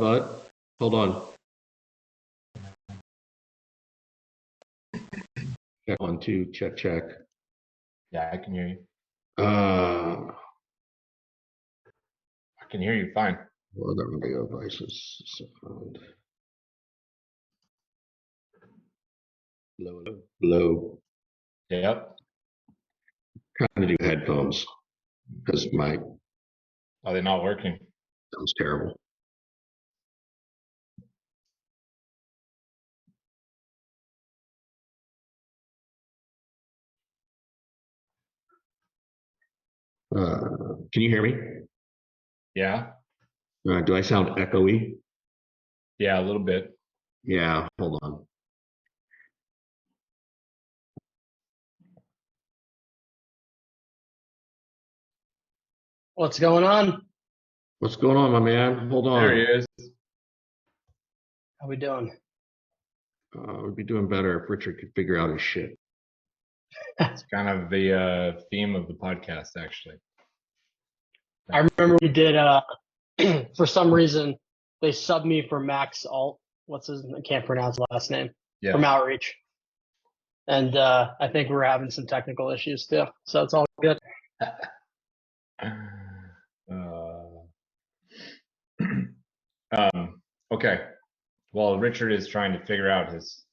bud. Hold on. Check 1, 2, check. Yeah, I can hear you. Uh, I can hear you fine. other audio devices. Sound. Low. Yep. Trying to do headphones because my Are they not working? sounds terrible. Can you hear me? Yeah. Do I sound echoey? Yeah, a little bit. Yeah, hold on. What's going on? What's going on, my man? Hold on. There he is. How we doing? We'd be doing better if Richard could figure out his shit. It's kind of the theme of the podcast, actually. I remember we did, for some reason, they subbed me for Max Alt. I can't pronounce his last name. Yeah. From Outreach. And I think we're having some technical issues too. So it's all good. Okay. Well, Richard is trying to figure out his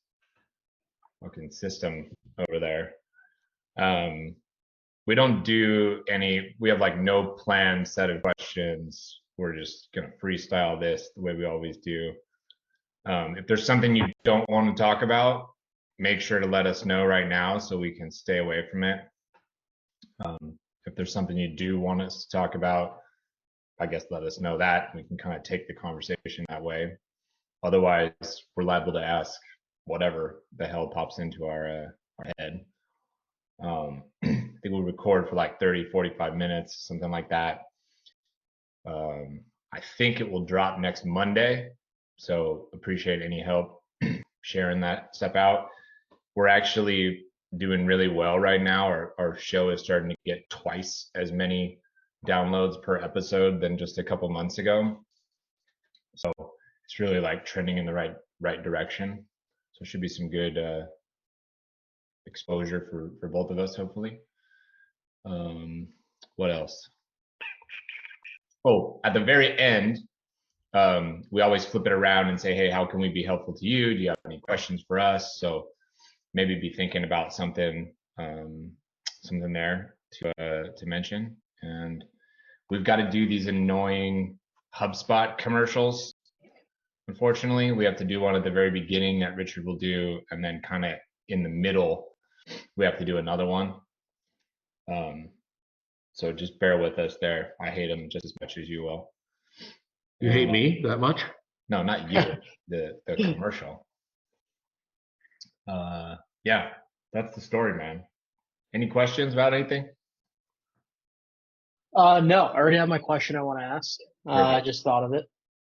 fucking system over there. We don't do we have like no planned set of questions. We're just gonna freestyle this the way we always do. If there's something you don't want to talk about, make sure to let us know right now so we can stay away from it. If there's something you do want us to talk about, I guess let us know that. We can kind of take the conversation that way. Otherwise, we're liable to ask whatever the hell pops into our head. I think we'll record for like 30, 45 minutes, something like that. I think it will drop next Monday. So appreciate any help sharing that stuff out. We're actually doing really well right now. Our show is starting to get twice as many downloads per episode than just a couple months ago. So it's really like trending in the right direction. So it should be some good exposure for both of us, hopefully. What else? Oh, at the very end, we always flip it around and say, hey, how can we be helpful to you? Do you have any questions for us? So maybe be thinking about something there to mention. And we've got to do these annoying HubSpot commercials. Unfortunately, we have to do one at the very beginning that Richard will do, and then kind of in the middle, we have to do another one. So just bear with us there. I hate them just as much as you will. You hate me that much? No, not you. the commercial. Yeah, that's the story, man. Any questions about anything? No, I already have my question I want to ask. I just thought of it.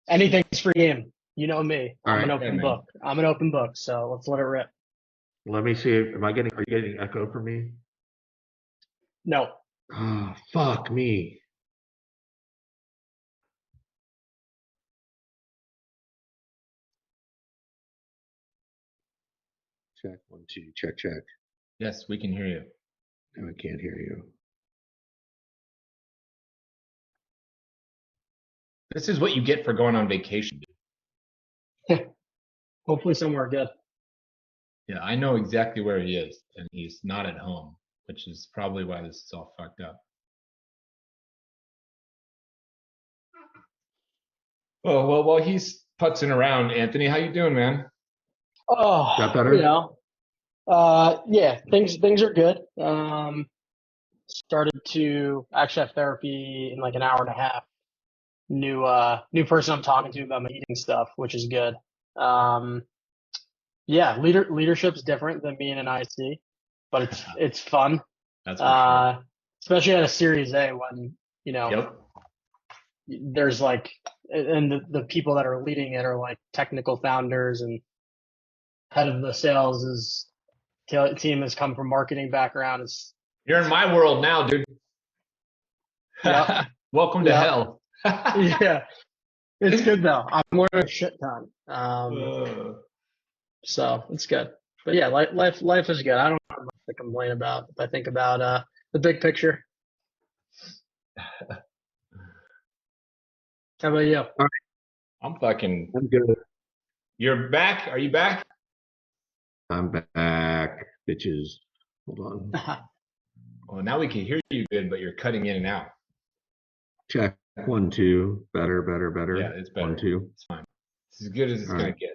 Anything's free game. You know me. I'm an open book. I'm an open book. So let's let it rip. Let me see. Are you getting echo from me? No. Oh, fuck me. Check 1, 2, check. Yes, we can hear you. No, I can't hear you. This is what you get for going on vacation. Hopefully somewhere good. Yeah, I know exactly where he is, and he's not at home, which is probably why this is all fucked up. Oh, well, while he's putzing around, Anthony, how you doing, man? Oh, Got better? You know, yeah, things are good. Started to actually have therapy in like an hour and a half. New person I'm talking to about my eating stuff, which is good. Yeah, leadership's different than being an IC, but it's fun. That's for sure. Especially at a Series A when, Yep. there's like, and the people that are leading it are like technical founders, and head of the sales team has come from marketing background. You're in my world now, dude. Yep. Welcome to hell. Yeah. It's good though. I'm learning a shit ton. So it's good. But yeah, life is good. I don't have much to complain about if I think about the big picture. How about you? I'm fucking. I'm good. You're back? Are you back? I'm back, bitches. Hold on. Well, now we can hear you good, but you're cutting in and out. Check 1, 2. Better. Yeah, it's better. 1, 2. It's fine. It's as good as it's All gonna right. get.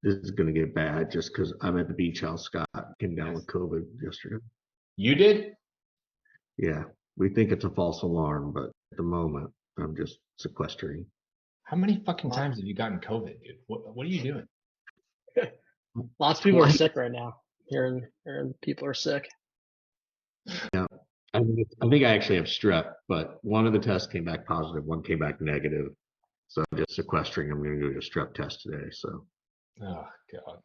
This is gonna get bad just because I'm at the beach house. Scott came down Yes. with COVID yesterday. You did? Yeah, we think it's a false alarm, but at the moment, I'm just sequestering. How many fucking times have you gotten COVID, dude? What are you doing? Lots of people are sick right now. Hearing people are sick. Yeah, I think I actually have strep, but one of the tests came back positive, one came back negative. So I'm just sequestering. I'm going to do a strep test today. So Oh God,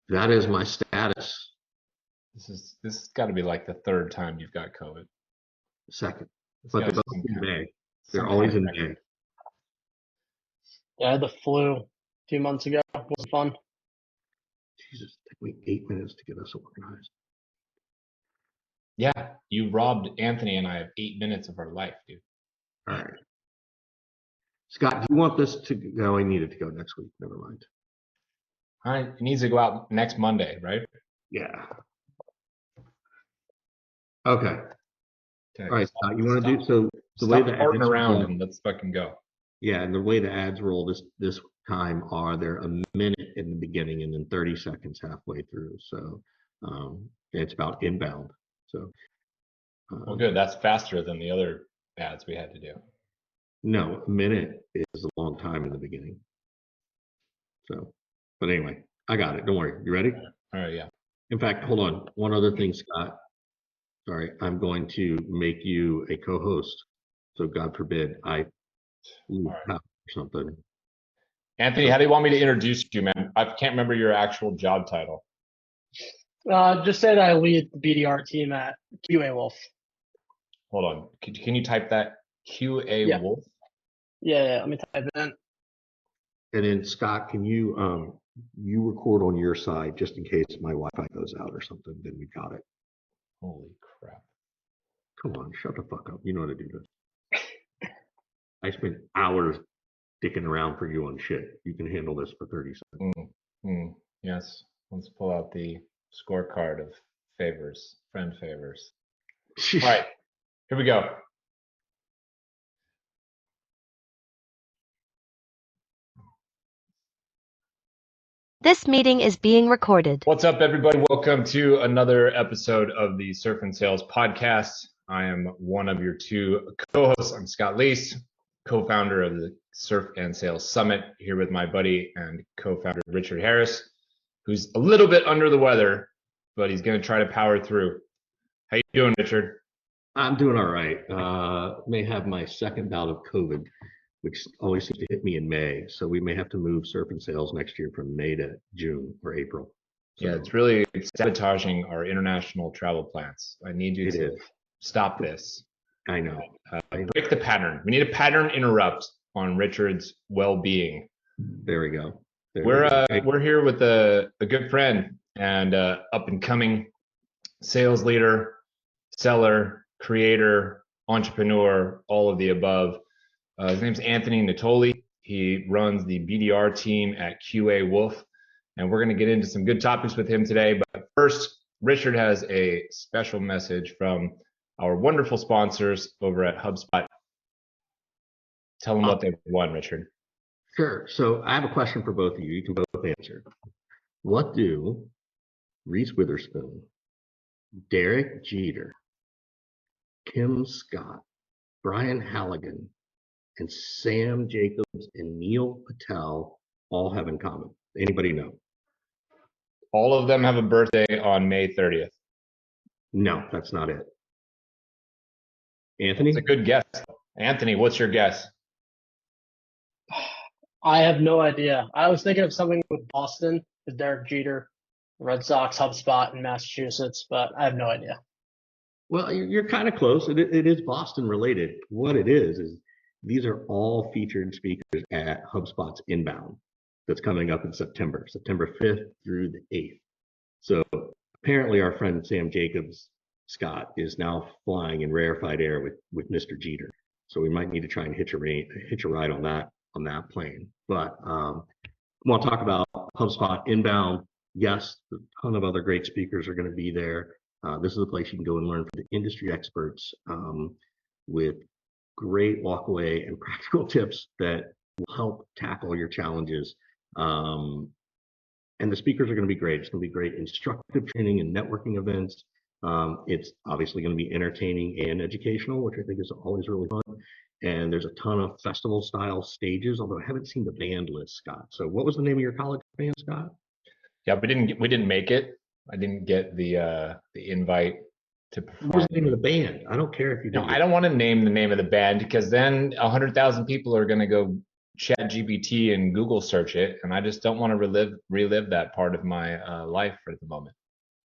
that is my status. this has got to be like the third time you've got COVID. Second, It's but gotta they're be both some in kind- May. some They're always kind in of May. record. Yeah, I had the flu a few months ago. It was fun. Jesus, it took me 8 minutes to get us organized. Yeah, you robbed Anthony and I of 8 minutes of our life, dude. All right. Scott, do you want this to go? I need it to go next week. Never mind. It needs to go out next Monday, right? Yeah. Okay. Okay. All right, Scott, you want to do so? The way Stop the farting ads around roll, and let's fucking go. yeah, and the way the ads roll this time are they're a minute in the beginning and then 30 seconds halfway through. So it's about inbound. So Well, good. That's faster than the other ads we had to do. no, a minute is a long time in the beginning. So, but anyway, I got it. Don't worry. You ready? All right, yeah. In fact, hold on. One other thing, Scott. Sorry, I'm going to make you a co-host. So God forbid I lose right. power or something. Anthony, how do you want me to introduce you, man? I can't remember your actual job title. Just say that I lead the BDR team at QA Wolf. Hold on. Can you type that? QA Yeah. Wolf? Yeah, let me type it in. And then Scott, can you record on your side just in case my Wi-Fi goes out or something? Then we got it. Holy crap. Come on, shut the fuck up. You know how to do this. I spent hours dicking around for you on shit. You can handle this for 30 seconds. Yes. Let's pull out the scorecard of favors, friend favors. All right, here we go. This meeting is being recorded. What's up, everybody? Welcome to another episode of the Surf and Sales podcast. I am one of your two co-hosts. I'm Scott Leese, co-founder of the Surf and Sales Summit, here with my buddy and co-founder Richard Harris, who's a little bit under the weather, but he's going to try to power through. How you doing, Richard? I'm doing all right. May have my second bout of COVID, which always seems to hit me in May. So we may have to move Surf and Sales next year from May to June or April. So Yeah, it's really sabotaging our international travel plans. I need you to stop this. I know. Break the pattern. We need a pattern interrupt on Richard's well-being. There we go. We're here with a good friend and up and coming sales leader, seller, creator, entrepreneur, all of the above. His name's Anthony Natoli. He runs the BDR team at QA Wolf, and we're going to get into some good topics with him today. But first, Richard has a special message from our wonderful sponsors over at HubSpot. Tell them what they've won, Richard. Sure. So I have a question for both of you. You can both answer. What do Reese Witherspoon, Derek Jeter, Kim Scott, Brian Halligan, and Sam Jacobs and Neil Patel all have in common? Anybody know? All of them have a birthday on May 30th. No, that's not it. Anthony? That's a good guess. Anthony, what's your guess? I have no idea. I was thinking of something with Boston, with Derek Jeter, Red Sox, HubSpot in Massachusetts, but I have no idea. Well, you're kind of close. It is Boston related. What it is These are all featured speakers at HubSpot's Inbound that's coming up in September 5th through the 8th. So apparently our friend Sam Jacobs, Scott, is now flying in rarefied air with Mr. Jeter. So we might need to try and hitch a ride on that plane. But I want to talk about HubSpot Inbound. Yes, a ton of other great speakers are going to be there. This is a place you can go and learn from the industry experts with great walkaway and practical tips that will help tackle your challenges. And the speakers are going to be great. It's going to be great instructive training and networking events. It's obviously going to be entertaining and educational, which I think is always really fun. And there's a ton of festival style stages, although I haven't seen the band list, Scott. So what was the name of your college band, Scott? Yeah, we didn't make it. I didn't get the invite to perform. What was the name of the band? I don't care if you don't. No, I don't want to name the name of the band because then 100,000 people are going to go chat GPT and Google search it, and I just don't want to relive that part of my life for the moment.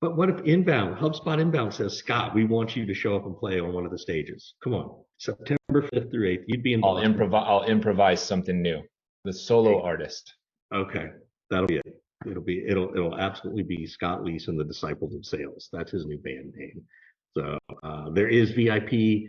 But what if HubSpot Inbound says, Scott, we want you to show up and play on one of the stages? Come on, September 5th through 8th, you'd be in Boston. I'll improvise something new. The solo artist. Okay, that'll be it. It'll absolutely be Scott Leese and the Disciples of Sales. That's his new band name. So there is VIP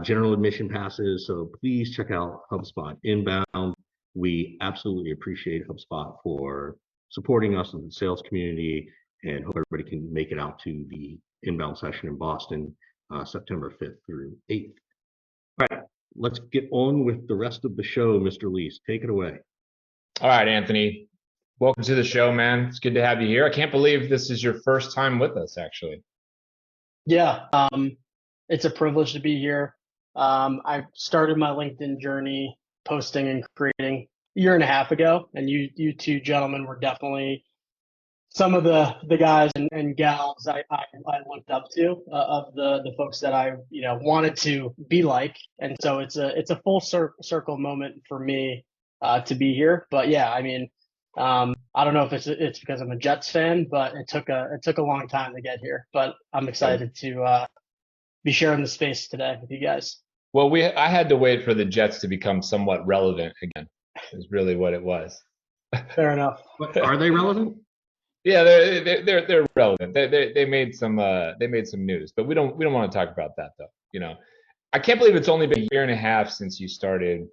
general admission passes. So please check out HubSpot Inbound. We absolutely appreciate HubSpot for supporting us in the sales community, and hope everybody can make it out to the Inbound session in Boston, September 5th through 8th. All right, let's get on with the rest of the show, Mr. Leese. Take it away. All right, Anthony. Welcome to the show, man. It's good to have you here. I can't believe this is your first time with us, actually. Yeah, it's a privilege to be here. I started my LinkedIn journey posting and creating a year and a half ago, and you two gentlemen were definitely some of the guys and gals I looked up to, of the folks that I wanted to be like, and so it's a full circle moment for me to be here. But yeah, I mean, I don't know if it's because I'm a Jets fan, but it took a long time to get here. But I'm excited to be sharing the space today with you guys. Well, I had to wait for the Jets to become somewhat relevant again. Is really what it was. Fair enough. Are they relevant? Yeah, they're relevant. They made some news, but we don't want to talk about that though. I can't believe it's only been a year and a half since you started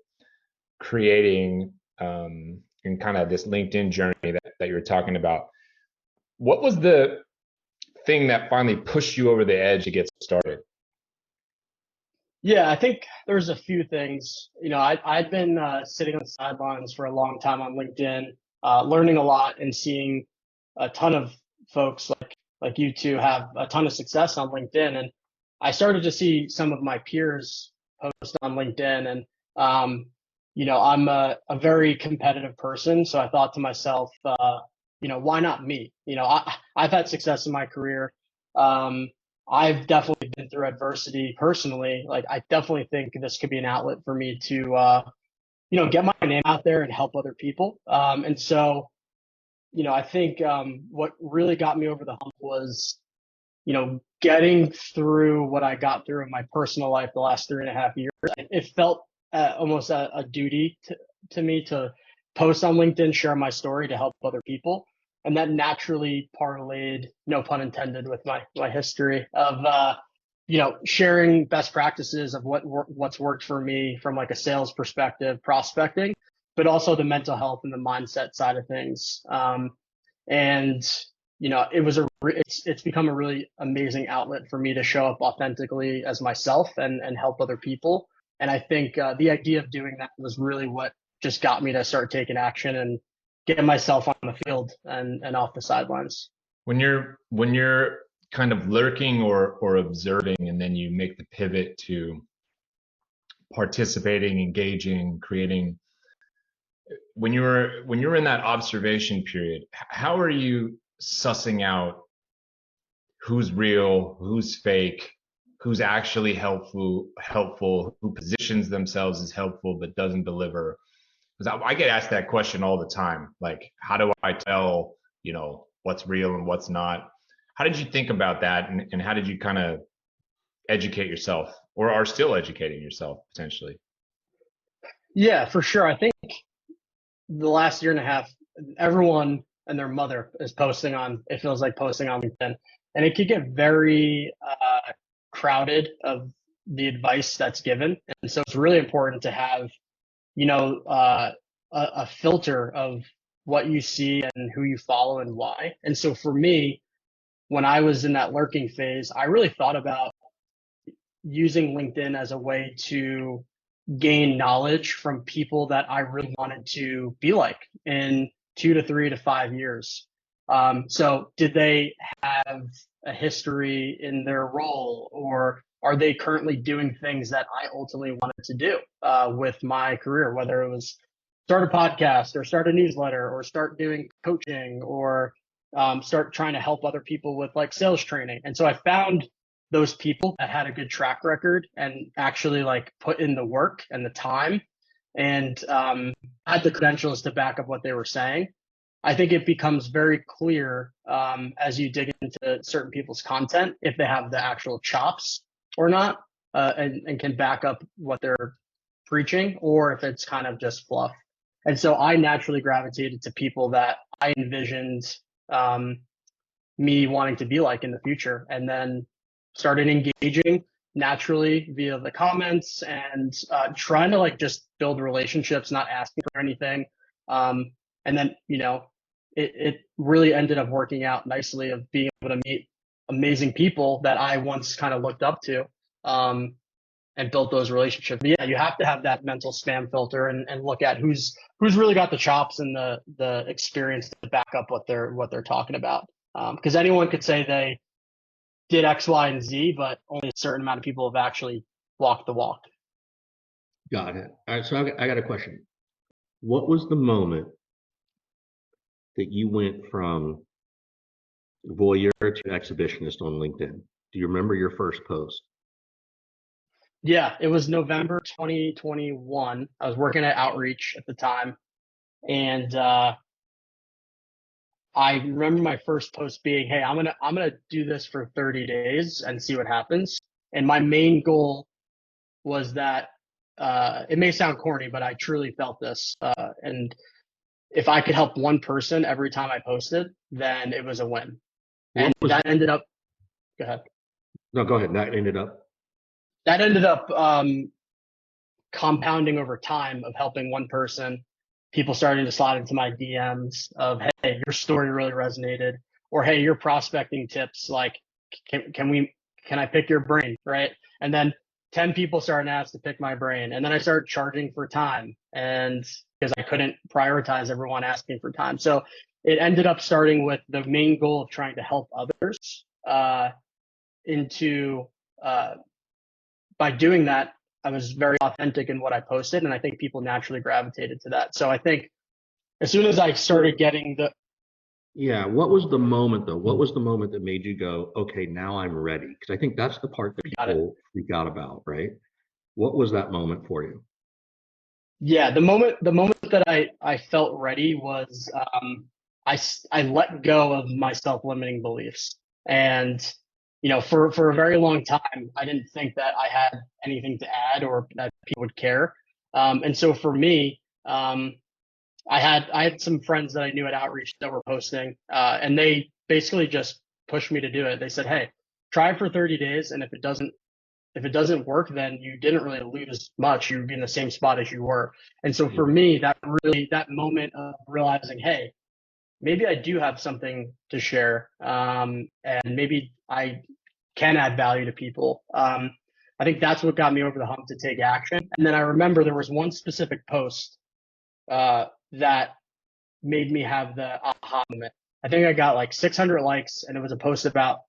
creating in kind of this LinkedIn journey that you were talking about. What was the thing that finally pushed you over the edge to get started? Yeah, I think there's a few things. I'd been sitting on the sidelines for a long time on LinkedIn, learning a lot and seeing a ton of folks like you two have a ton of success on LinkedIn. And I started to see some of my peers post on LinkedIn, and I'm a very competitive person. So I thought to myself, why not me? I've had success in my career. I've definitely been through adversity personally. Like, I definitely think this could be an outlet for me to, get my name out there and help other people. And so, I think what really got me over the hump was, getting through what I got through in my personal life the last 3.5 years. It felt almost a duty to me to post on LinkedIn, share my story to help other people. And that naturally parlayed, no pun intended, with my history of, sharing best practices of what's worked for me from like a sales perspective, prospecting, but also the mental health and the mindset side of things. It's become a really amazing outlet for me to show up authentically as myself and help other people. And I think the idea of doing that was really what just got me to start taking action and getting myself on the field and off the sidelines. When you're kind of lurking or observing, and then you make the pivot to participating, engaging, creating, when you're in that observation period, how are you sussing out who's real, who's fake, who's actually helpful, who positions themselves as helpful but doesn't deliver? Because I get asked that question all the time. Like, how do I tell, what's real and what's not? How did you think about that, and how did you kind of educate yourself, or are still educating yourself potentially? Yeah, for sure. I think the last year and a half, everyone and their mother is posting on, it feels like posting on LinkedIn. And it could get very crowded of the advice that's given. And so it's really important to have, a filter of what you see and who you follow and why. And so for me, when I was in that lurking phase, I really thought about using LinkedIn as a way to gain knowledge from people that I really wanted to be like in 2 to 3 to 5 years. So did they have a history in their role, or are they currently doing things that I ultimately wanted to do with my career, whether it was start a podcast or start a newsletter or start doing coaching or start trying to help other people with like sales training. And so I found those people that had a good track record and actually like put in the work and the time and had the credentials to back up what they were saying. I think it becomes very clear as you dig into certain people's content if they have the actual chops or not, and can back up what they're preaching, or if it's kind of just fluff. And so I naturally gravitated to people that I envisioned me wanting to be like in the future, and then started engaging naturally via the comments and trying to like just build relationships, not asking for anything. And then, it really ended up working out nicely of being able to meet amazing people that I once kind of looked up to and built those relationships. But yeah, you have to have that mental spam filter and look at who's really got the chops and the experience to back up what they're talking about. Because anyone could say they did X, Y, and Z, but only a certain amount of people have actually walked the walk. Got it. All right, so I got a question. What was the moment that you went from voyeur to exhibitionist on LinkedIn? Do you remember your first post? Yeah, it was November 2021. I was working at Outreach at the time, and I remember my first post being, "Hey, I'm gonna do this for 30 days and see what happens." And my main goal was that it may sound corny, but I truly felt this. And if I could help one person every time I posted, then it was a win. And that ended up. Go ahead. No, go ahead. That ended up compounding over time of helping one person. People starting to slide into my DMs of, "Hey, your story really resonated," or, "Hey, your prospecting tips, like, can I pick your brain?" Right? And then 10 people started to ask to pick my brain, and then I started charging for time, and because I couldn't prioritize everyone asking for time, so it ended up starting with the main goal of trying to help others. By doing that, I was very authentic in what I posted, and I think people naturally gravitated to that. So I think as soon as I started getting Yeah, what was the moment though? What was the moment that made you go, okay, now I'm ready? Because I think that's the part that people freak out about, right? What was that moment for you? Yeah, the moment that I felt ready was I let go of my self-limiting beliefs. And for a very long time, I didn't think that I had anything to add or that people would care. And so for me, I had some friends that I knew at Outreach that were posting, and they basically just pushed me to do it. They said, "Hey, try it for 30 days, and if it doesn't work, then you didn't really lose much. You'd be in the same spot as you were." And so for me, that moment of realizing, hey, maybe I do have something to share, and maybe I can add value to people. I think that's what got me over the hump to take action. And then I remember there was one specific post that made me have the aha moment. I think I got like 600 likes, and it was a post about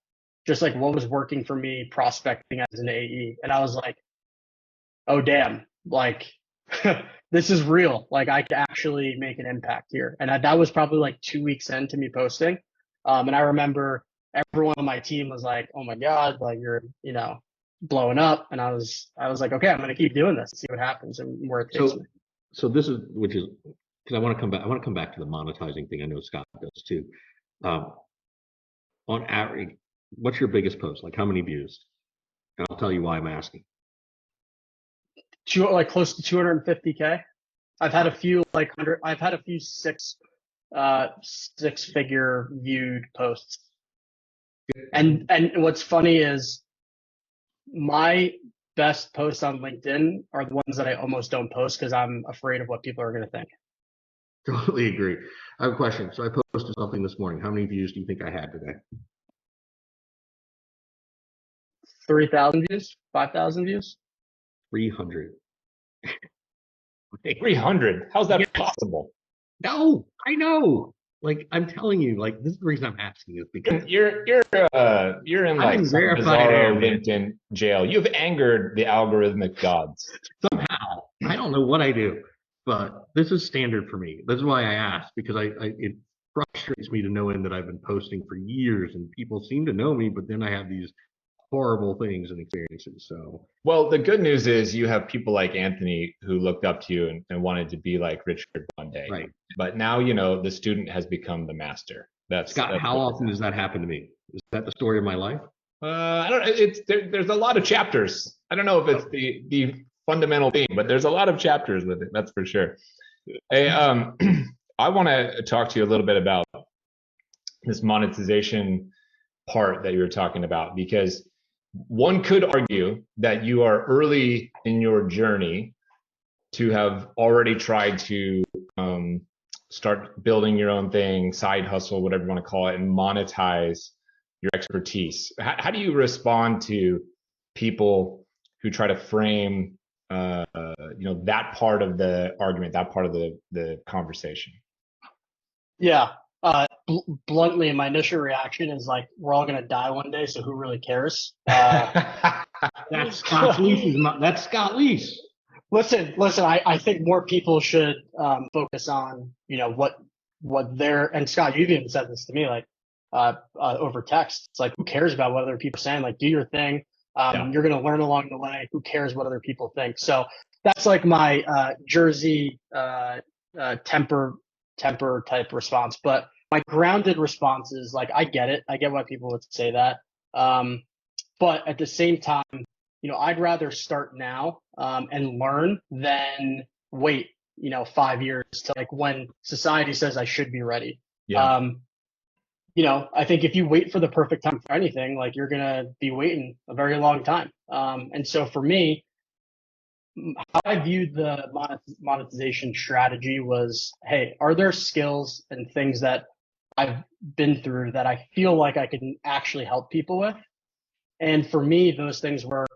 just like what was working for me prospecting as an AE. And I was like, oh, damn, like this is real. Like I could actually make an impact here. And that was probably like 2 weeks into me posting. And I remember everyone on my team was like, "Oh my God, like you're, blowing up." And I was like, okay, I'm going to keep doing this and see what happens and where it takes me. So this is, because I want to come back to the monetizing thing. I know Scott does too. On average, what's your biggest post? Like how many views? And I'll tell you why I'm asking. Like close to 250K. I've had a few I've had a few six-figure viewed posts. And what's funny is my best posts on LinkedIn are the ones that I almost don't post because I'm afraid of what people are going to think. Totally agree. I have a question. So I posted something this morning. How many views do you think I had today? 3,000 views, 5,000 views. 300. 300. How's that Yeah. possible? No, I know. Like, I'm telling you, like, this is the reason I'm asking is because You're in like some verified bizarro area. LinkedIn jail. You've angered the algorithmic gods. somehow, I don't know what I do, but this is standard for me. This is why I asked, because it frustrates me to knowing that I've been posting for years and people seem to know me, but then I have these horrible things and experiences. So, Well, the good news is you have people like Anthony who looked up to you and wanted to be like Richard one day. right. But now, you know, the student has become the master. Scott, how often does that happen to me? Is that the story of my life? I don't know. There's a lot of chapters. I don't know if it's the fundamental theme, but there's a lot of chapters with it. That's for sure. Hey, I want to talk to you a little bit about this monetization part that you were talking about, because one could argue that you are early in your journey to have already tried to start building your own thing, side hustle, whatever you want to call it, and monetize your expertise. How do you respond to people who try to frame, that part of the argument, that part of the conversation? Yeah. Bluntly, my initial reaction is like, we're all going to die one day, so who really cares? That's Scott Leese. That's Scott Leese. Listen. I think more people should focus on, what they're. And Scott, you've even said this to me, like over text. It's like, who cares about what other people are saying? Like, do your thing. You're going to learn along the way. Who cares what other people think? So that's like my Jersey temper type response. But my grounded response is like, I get it. I get why people would say that. But at the same time, I'd rather start now and learn than wait, 5 years to like when society says I should be ready. Yeah. I think if you wait for the perfect time for anything, like you're going to be waiting a very long time. And so for me, how I viewed the monetization strategy was, hey, are there skills and things that I've been through that I feel like I can actually help people with? And for me, those things were,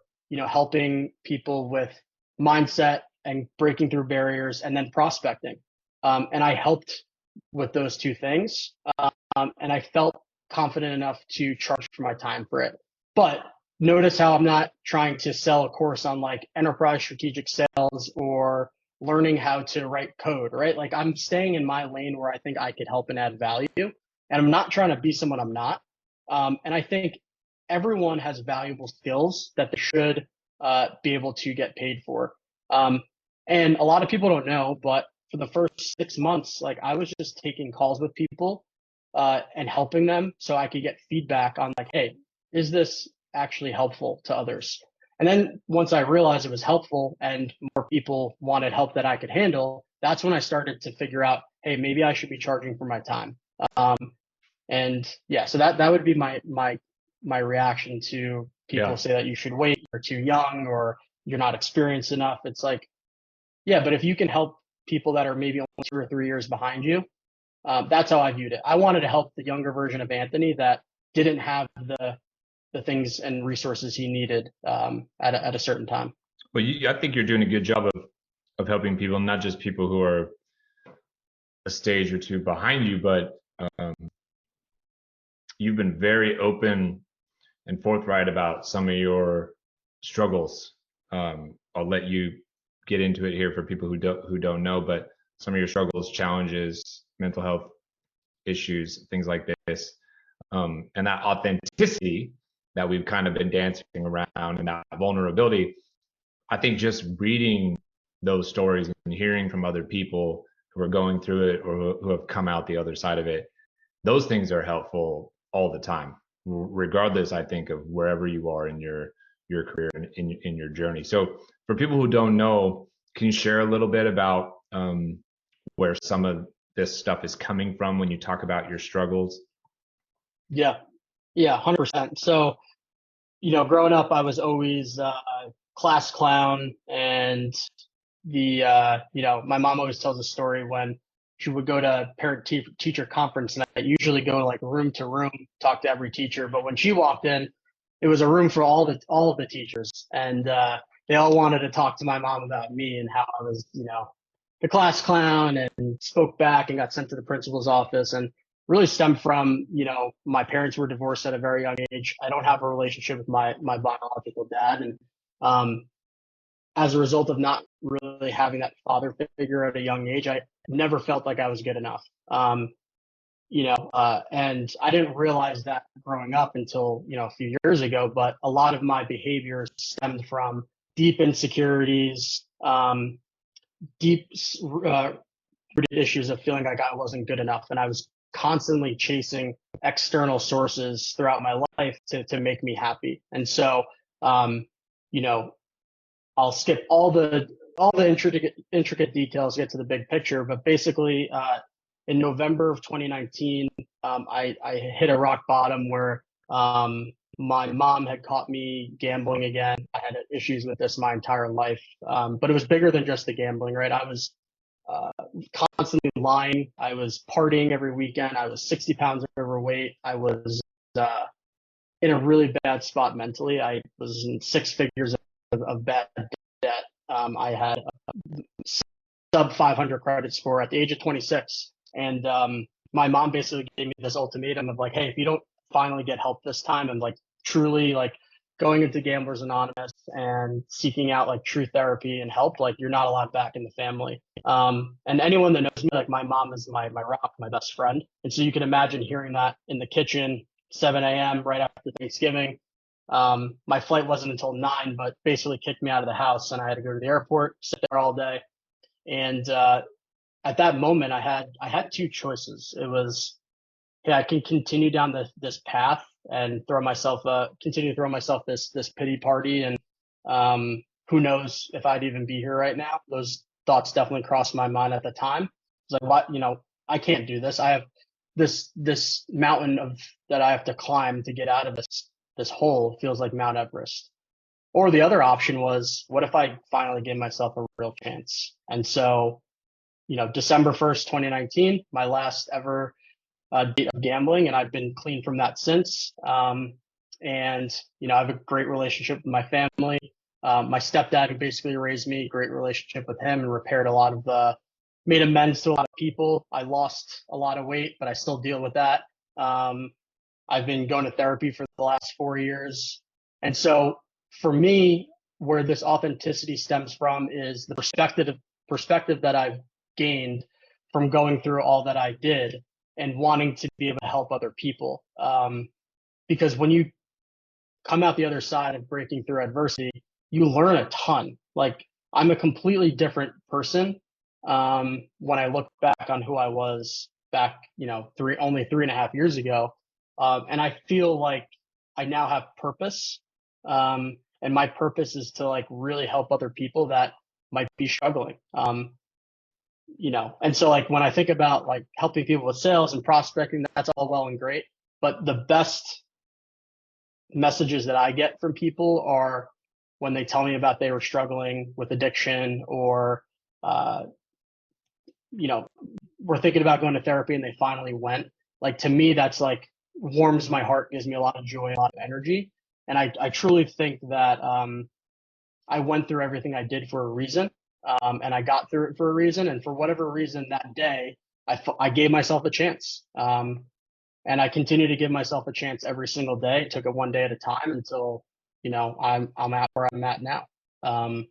helping people with mindset and breaking through barriers and then prospecting. And I helped with those two things. And I felt confident enough to charge for my time for it. But notice how I'm not trying to sell a course on like enterprise strategic sales or learning how to write code, right? Like I'm staying in my lane where I think I could help and add value. And I'm not trying to be someone I'm not. And I think everyone has valuable skills that they should be able to get paid for. And a lot of people don't know, but for the first 6 months, like I was just taking calls with people and helping them so I could get feedback on like, hey, is this actually helpful to others? And then once I realized it was helpful and more people wanted help that I could handle, that's when I started to figure out, hey, maybe I should be charging for my time. And yeah, so that would be my reaction to people say that you should wait, you're too young or you're not experienced enough. It's like, yeah, but if you can help people that are maybe only 2 or 3 years behind you, that's how I viewed it. I wanted to help the younger version of Anthony that didn't have the things and resources he needed at a certain time. Well, I think you're doing a good job of helping people, not just people who are a stage or two behind you, but you've been very open and forthright about some of your struggles. I'll let you get into it here for people who don't know, but some of your struggles, challenges, mental health issues, things like this, and that authenticity that we've kind of been dancing around, and that vulnerability. I think just reading those stories and hearing from other people who are going through it or who have come out the other side of it, those things are helpful all the time, regardless, I think, of wherever you are in your career and in your journey. So for people who don't know, can you share a little bit about where some of this stuff is coming from when you talk about your struggles? Yeah, 100%. So, growing up, I was always class clown, and my mom always tells a story when she would go to parent-teacher conference, and I usually go like room to room, talk to every teacher. But when she walked in, it was a room for all of the teachers, and they all wanted to talk to my mom about me and how I was, the class clown, and spoke back and got sent to the principal's office, and really stemmed from, my parents were divorced at a very young age. I don't have a relationship with my biological dad, and as a result of not really having that father figure at a young age, I never felt like I was good enough. And I didn't realize that growing up until, a few years ago, but a lot of my behaviors stemmed from deep insecurities, deep rooted issues of feeling like I wasn't good enough. And I was constantly chasing external sources throughout my life to make me happy. And so, I'll skip all the intricate details, get to the big picture. But basically, in November of 2019, I hit a rock bottom where my mom had caught me gambling again. I had issues with this my entire life, but it was bigger than just the gambling, right? I was constantly lying. I was partying every weekend. I was 60 pounds overweight. I was in a really bad spot mentally. I was in six figures of bad debt. I had a sub 500 credit score at the age of 26. And my mom basically gave me this ultimatum of like, hey, if you don't finally get help this time, and like truly like going into Gamblers Anonymous and seeking out like true therapy and help, like you're not allowed back in the family. And anyone that knows me, like my mom is my rock, my best friend. And so you can imagine hearing that in the kitchen, 7 a.m. right after Thanksgiving. My flight wasn't until 9, but basically kicked me out of the house, and I had to go to the airport, sit there all day. And at that moment, I had two choices. It was, hey, I can continue down this path and continue to throw myself this pity party, and who knows if I'd even be here right now. Those thoughts definitely crossed my mind at the time. It's like, what, I can't do this. I have this mountain that I have to climb to get out of this hole. Feels like Mount Everest. Or the other option was, what if I finally gave myself a real chance? And so, December 1st, 2019, my last ever date of gambling, and I've been clean from that since. And, I have a great relationship with my family. My stepdad, who basically raised me, great relationship with him, and repaired made amends to a lot of people. I lost a lot of weight, but I still deal with that. I've been going to therapy for the last 4 years. And so for me, where this authenticity stems from is the perspective that I've gained from going through all that I did and wanting to be able to help other people. Because when you come out the other side of breaking through adversity, you learn a ton. Like, I'm a completely different person when I look back on who I was back, only 3.5 years ago. And I feel like I now have purpose. And my purpose is to like really help other people that might be struggling. And so like when I think about like helping people with sales and prospecting, that's all well and great. But the best messages that I get from people are when they tell me about they were struggling with addiction, or, we're thinking about going to therapy and they finally went. Like, to me, that's like warms my heart, gives me a lot of joy, a lot of energy. And I truly think that I went through everything I did for a reason, and I got through it for a reason. And for whatever reason that day, I gave myself a chance. And I continue to give myself a chance every single day. Took it one day at a time until, I'm at where I'm at now. But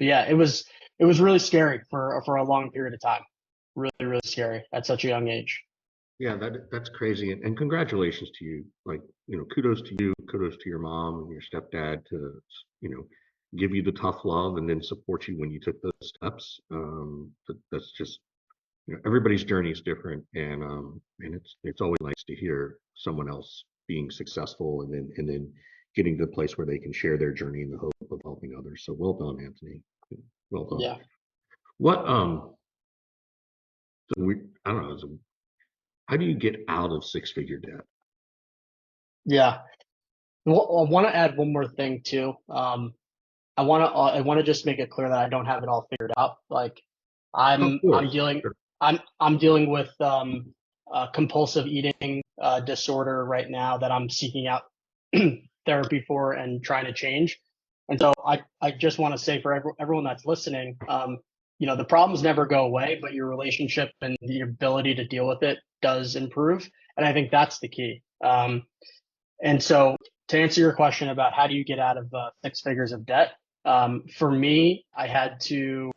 yeah, it was really scary for a long period of time. Really, really scary at such a young age. Yeah, that's crazy. And congratulations to you. Like, kudos to you, kudos to your mom and your stepdad to, give you the tough love and then support you when you took those steps. That's just, everybody's journey is different. And it's always nice to hear someone else being successful and then getting to the place where they can share their journey in the hope of helping others. So well done, Anthony. Well done. Yeah. What So I don't know. How do you get out of six-figure debt? Yeah. Well, I want to add one more thing too. I want to just make it clear that I don't have it all figured out. Like Of I'm course. dealing Sure. I'm dealing with compulsive eating disorder right now that I'm seeking out therapy for and trying to change. And so I just want to say for everyone that's listening, the problems never go away, but your relationship and the ability to deal with it does improve. And I think that's the key. And so to answer your question about how do you get out of six figures of debt, for me, I had to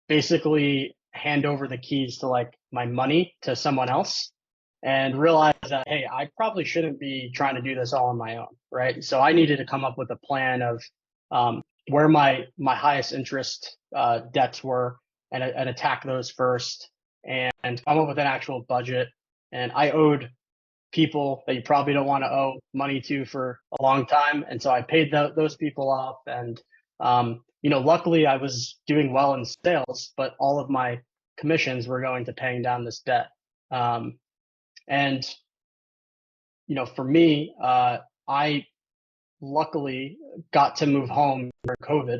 basically hand over the keys to like my money to someone else and realize that, hey, I probably shouldn't be trying to do this all on my own, right? So I needed to come up with a plan of where my highest interest debts were and attack those first and come up with an actual budget. And I owed people that you probably don't want to owe money to for a long time. And so I paid those people off. And, luckily I was doing well in sales, but all of my commissions were going to paying down this debt. And, for me, I luckily got to move home during COVID.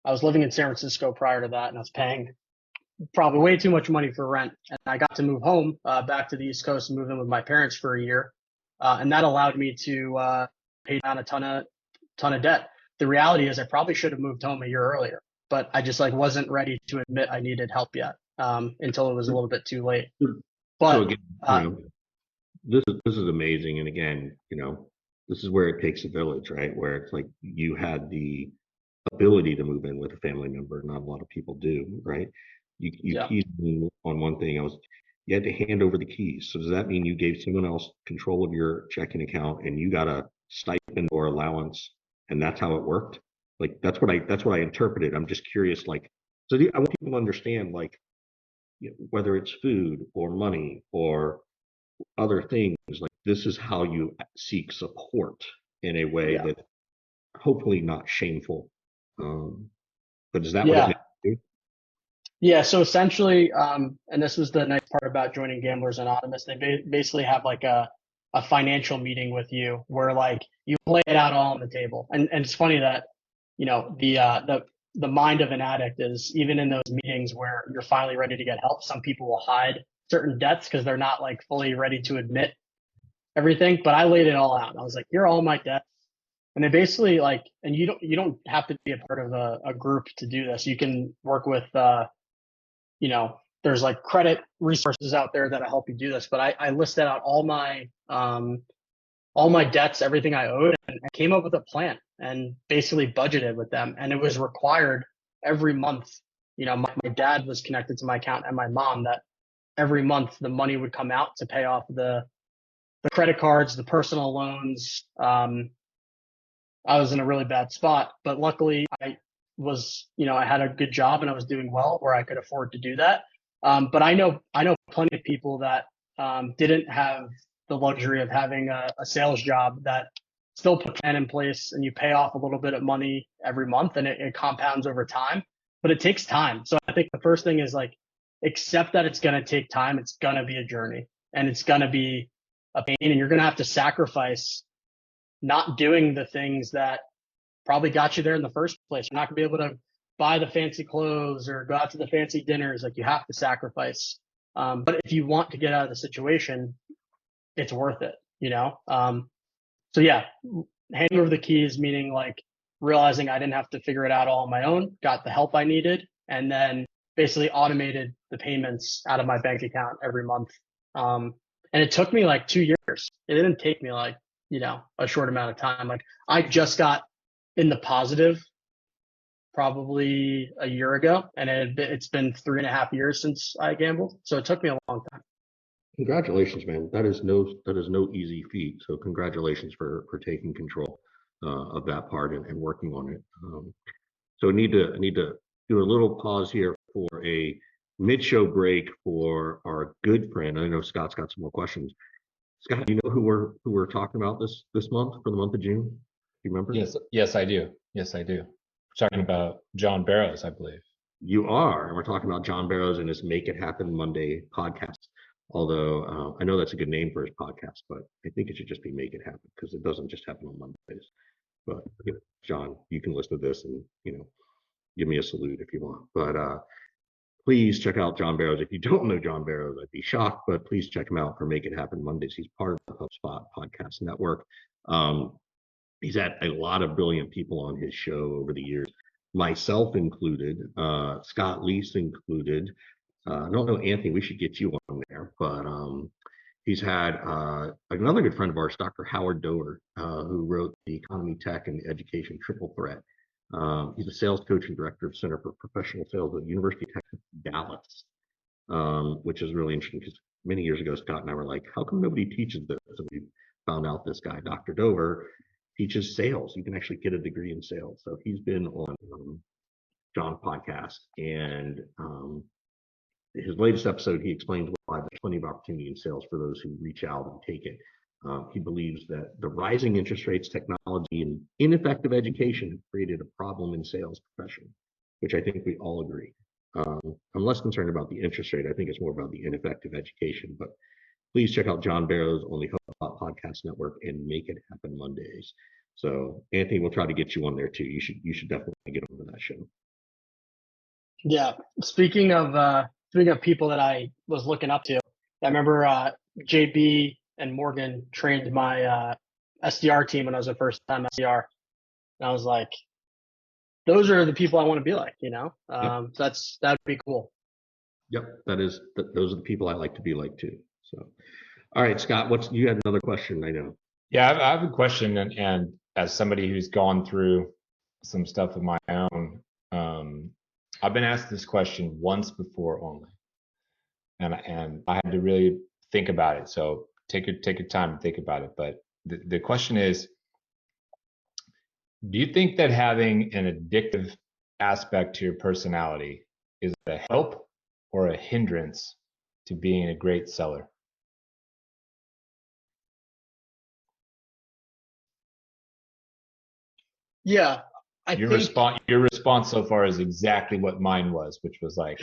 I was living in San Francisco prior to that, and I was paying probably way too much money for rent. And I got to move home back to the East Coast and move in with my parents for a year. And that allowed me to pay down a ton of debt. The reality is I probably should have moved home a year earlier, but I just like wasn't ready to admit I needed help yet until it was a little bit too late. But So again, this is amazing. And again, this is where it takes a village, right? Where it's like you had the ability to move in with a family member. Not a lot of people do, right? You yeah, teased me on one thing. You had to hand over the keys. So does that mean you gave someone else control of your checking account and you got a stipend or allowance, and that's how it worked? Like that's what I interpreted. I'm just curious, like, I want people to understand, like, whether it's food or money or other things, like this is how you seek support in a way yeah, that hopefully not shameful. But is that what it yeah. meant to do? Yeah, so essentially, and this was the nice part about joining Gamblers Anonymous, they basically have like a financial meeting with you where like you lay it out all on the table. And it's funny that, the mind of an addict is even in those meetings where you're finally ready to get help, some people will hide certain debts because they're not like fully ready to admit everything. But I laid it all out. I was like, here are all my debts. And they basically like, and you don't have to be a part of a group to do this. You can work with there's like credit resources out there that'll help you do this. But I listed out all my debts, everything I owed, and I came up with a plan and basically budgeted with them. And it was required every month. My dad was connected to my account and my mom that every month the money would come out to pay off the credit cards, the personal loans. I was in a really bad spot, but luckily I had a good job and I was doing well where I could afford to do that. But I know plenty of people that didn't have the luxury of having a sales job that still put a plan in place and you pay off a little bit of money every month and it compounds over time, but it takes time. So I think the first thing is like, accept that it's going to take time. It's going to be a journey and it's going to be a pain and you're going to have to sacrifice not doing the things that probably got you there in the first place. You're not going to be able to buy the fancy clothes or go out to the fancy dinners. Like you have to sacrifice. But if you want to get out of the situation, it's worth it, So yeah, handing over the keys, meaning like realizing I didn't have to figure it out all on my own, got the help I needed, and then basically automated the payments out of my bank account every month. And it took me like 2 years. It didn't take me like, a short amount of time. Like I just got in the positive probably a year ago, and it's been 3.5 years since I gambled. So it took me a long time. Congratulations, man. That is no easy feat. So congratulations for taking control of that part and working on it. So I need to do a little pause here for a mid-show break for our good friend. I know Scott's got some more questions. Scott, do you know who we're talking about this month for the month of June? Do you remember? Yes, I do. Yes, I do. Talking about John Barrows, I believe. You are, and we're talking about John Barrows and his Make It Happen Monday podcast. Although I know that's a good name for his podcast, but I think it should just be Make It Happen because it doesn't just happen on Mondays. But John, you can listen to this and give me a salute if you want. But please check out John Barrows. If you don't know John Barrows, I'd be shocked, but please check him out for Make It Happen Mondays. He's part of the HubSpot podcast network. He's had a lot of brilliant people on his show over the years, myself included, Scott Leese included. I don't know, Anthony, we should get you on there, but he's had another good friend of ours, Dr. Howard Dover, who wrote the Economy, Tech, and Education Triple Threat. He's a sales coach and director of Center for Professional Sales at the University of Texas, Dallas, which is really interesting because many years ago, Scott and I were like, how come nobody teaches this? And we found out this guy, Dr. Dover, teaches sales. You can actually get a degree in sales. So he's been on John's podcast, and his latest episode, he explains why there's plenty of opportunity in sales for those who reach out and take it. He believes that the rising interest rates, technology, and ineffective education have created a problem in sales profession, which I think we all agree. I'm less concerned about the interest rate. I think it's more about the ineffective education. But please check out John Barrows on the HubSpot Podcast Network and Make It Happen Mondays. So Anthony, we'll try to get you on there too. You should definitely get on that show. Yeah. Speaking of people that I was looking up to, I remember JB and Morgan trained my SDR team when I was a first time SDR. And I was like, those are the people I want to be like, Yep. That'd be cool. Yep, those are the people I like to be like too. So, all right, Scott, you had another question, I know. Yeah, I have a question, and as somebody who's gone through some stuff of my own, I've been asked this question once before only, and I had to really think about it. So take your time to think about it. But the question is, do you think that having an addictive aspect to your personality is a help or a hindrance to being a great seller? Yeah. Your response so far is exactly what mine was, which was like,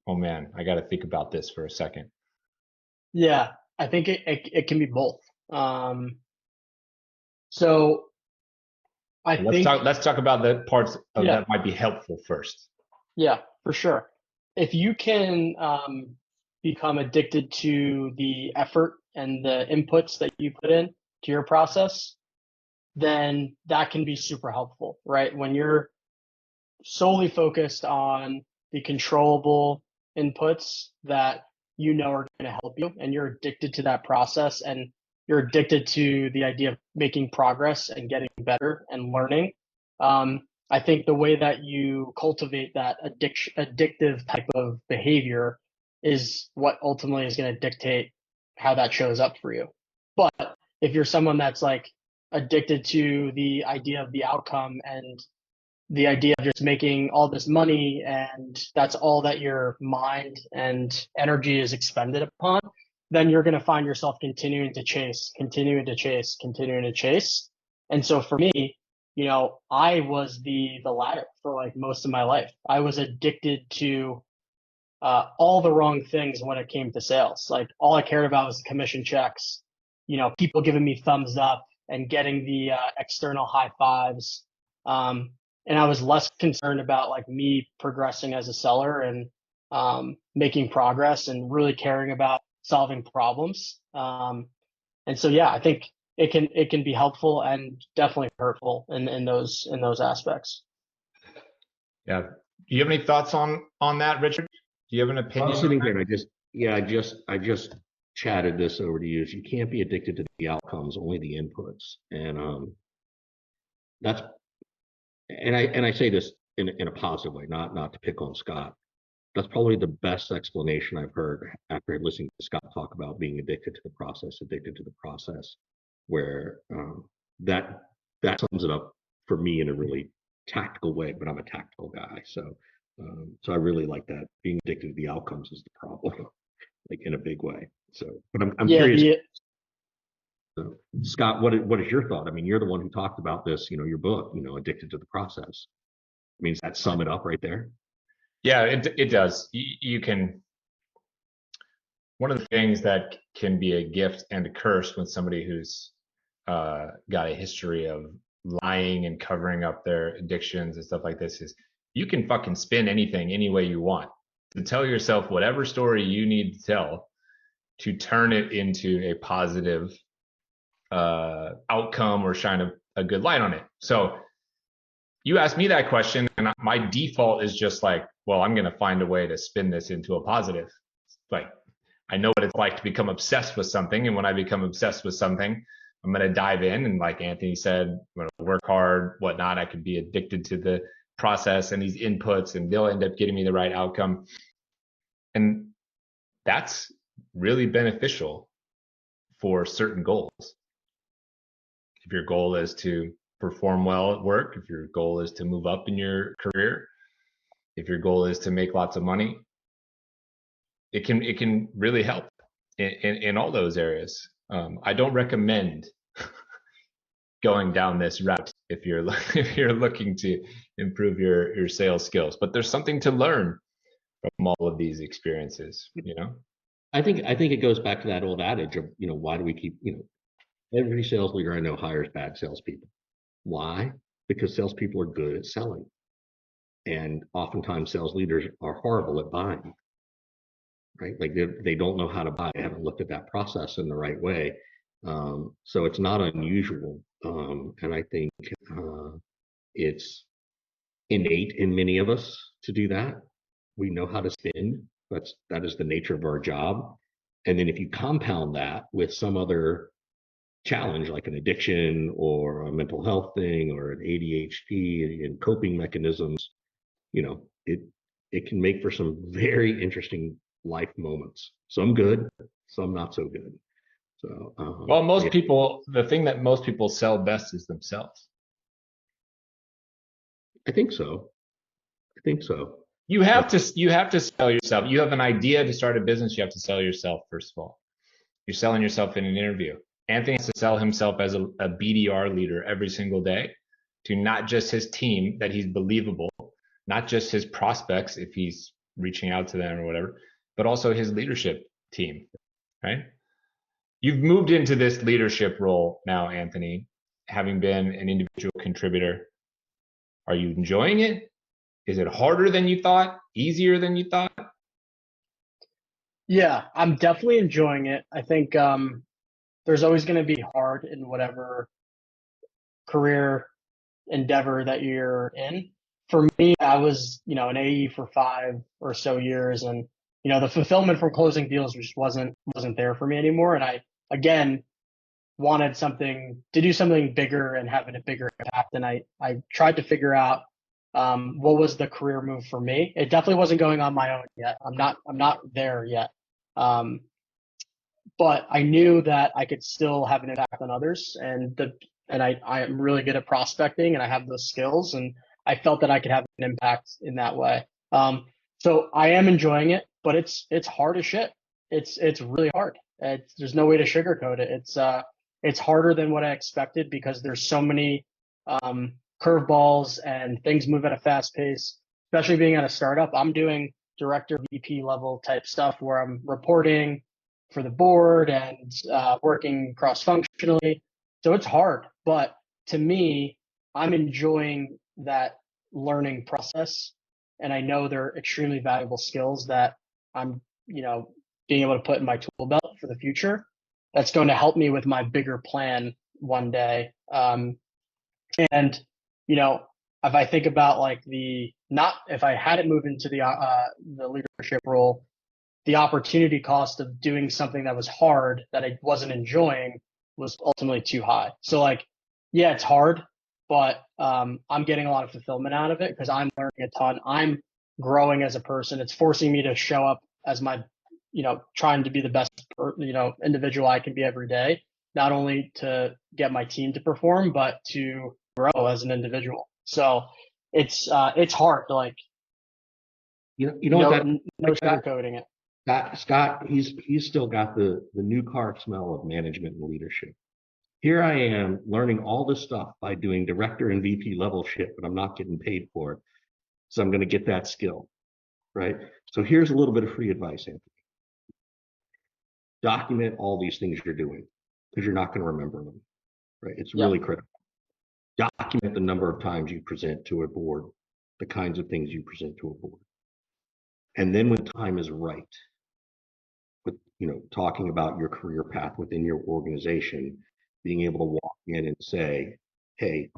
oh man, I got to think about this for a second. Yeah, I think it can be both. So let's talk about the parts of that might be helpful first. Yeah, for sure. If you can become addicted to the effort and the inputs that you put in to your process, then that can be super helpful, right? When you're solely focused on the controllable inputs that you know are going to help you, and you're addicted to that process, and you're addicted to the idea of making progress and getting better and learning. I think the way that you cultivate that addictive type of behavior is what ultimately is going to dictate how that shows up for you. But if you're someone that's like addicted to the idea of the outcome and the idea of just making all this money, and that's all that your mind and energy is expended upon, then you're going to find yourself continuing to chase. And so for me, I was the latter for like most of my life. I was addicted to all the wrong things when it came to sales. Like all I cared about was the commission checks, people giving me thumbs up and getting the external high fives. And I was less concerned about like me progressing as a seller and making progress and really caring about solving problems. And so, yeah, I think it can be helpful and definitely hurtful in those aspects. Yeah. Do you have any thoughts on that, Richard? Do you have an opinion? I'm sitting here and I just chatted this over to you. You can't be addicted to the outcomes, only the inputs. And I say this in a positive way, not to pick on Scott. That's probably the best explanation I've heard after listening to Scott talk about being addicted to the process, where that sums it up for me in a really tactical way, but I'm a tactical guy. So I really like that. Being addicted to the outcomes is the problem, like in a big way. So, but I'm curious. So, Scott, what is your thought? I mean, you're the one who talked about this, your book, Addicted to the Process. I mean, does that sum it up right there? Yeah, it does. You can, one of the things that can be a gift and a curse when somebody who's got a history of lying and covering up their addictions and stuff like this is you can fucking spin anything any way you want to tell yourself whatever story you need to tell to turn it into a positive outcome or shine a good light on it. So you asked me that question, and my default is just like, well, I'm going to find a way to spin this into a positive. Like, I know what it's like to become obsessed with something. And when I become obsessed with something, I'm going to dive in. And like Anthony said, I'm going to work hard, whatnot. I could be addicted to the process and these inputs, and they'll end up getting me the right outcome. And that's really beneficial for certain goals. If your goal is to perform well at work, if your goal is to move up in your career, if your goal is to make lots of money, it can really help in all those areas. I don't recommend going down this route if you're looking to improve your sales skills, but there's something to learn from all of these experiences, you know? I think it goes back to that old adage of, why do we keep, every sales leader I know hires bad salespeople. Why? Because salespeople are good at selling. And oftentimes sales leaders are horrible at buying, right? Like they don't know how to buy. They haven't looked at that process in the right way. So it's not unusual. And I think it's innate in many of us to do that. We know how to spin. That is the nature of our job. And then if you compound that with some other challenge like an addiction or a mental health thing or an ADHD and coping mechanisms, it can make for some very interesting life moments. Some good, some not so good. So, well, most people, the thing that most people sell best is themselves. I think so. You have to sell yourself. You have an idea to start a business, you have to sell yourself first of all. You're selling yourself in an interview. Anthony has to sell himself as a BDR leader every single day to not just his team that he's believable, not just his prospects if he's reaching out to them or whatever, but also his leadership team, right? You've moved into this leadership role now, Anthony, having been an individual contributor. Are you enjoying it? Is it harder than you thought? Easier than you thought? Yeah, I'm definitely enjoying it. I think there's always going to be hard in whatever career endeavor that you're in. For me, I was, an AE for 5 or so years, and the fulfillment from closing deals just wasn't there for me anymore. And I again wanted to do something bigger and having a bigger impact. And I tried to figure out what was the career move for me. It definitely wasn't going on my own yet. I'm not there yet. But I knew that I could still have an impact on others, and I am really good at prospecting, and I have those skills, and I felt that I could have an impact in that way. So I am enjoying it, but it's hard as shit. It's really hard. There's no way to sugarcoat it. It's harder than what I expected because there's so many curveballs and things move at a fast pace, especially being at a startup. I'm doing director VP level type stuff where I'm reporting for the board and working cross-functionally. So it's hard, but to me, I'm enjoying that learning process. And I know they're extremely valuable skills that I'm, being able to put in my tool belt for the future. That's going to help me with my bigger plan one day. And, if I think about if I hadn't moved into the leadership role, the opportunity cost of doing something that was hard that I wasn't enjoying was ultimately too high. So yeah, it's hard, but I'm getting a lot of fulfillment out of it because I'm learning a ton. I'm growing as a person. It's forcing me to show up as my, trying to be the best, individual I can be every day, not only to get my team to perform, but to grow as an individual. So it's hard to no sugarcoating it. Scott, he's still got the new car smell of management and leadership. Here I am learning all this stuff by doing director and VP level shit, but I'm not getting paid for it. So I'm going to get that skill. right? So here's a little bit of free advice, Anthony. Document all these things you're doing because you're not going to remember them, right? It's Yep. really critical. Document the number of times you present to a board, the kinds of things you present to a board. And then when time is right, with talking about your career path within your organization, being able to walk in and say, hey,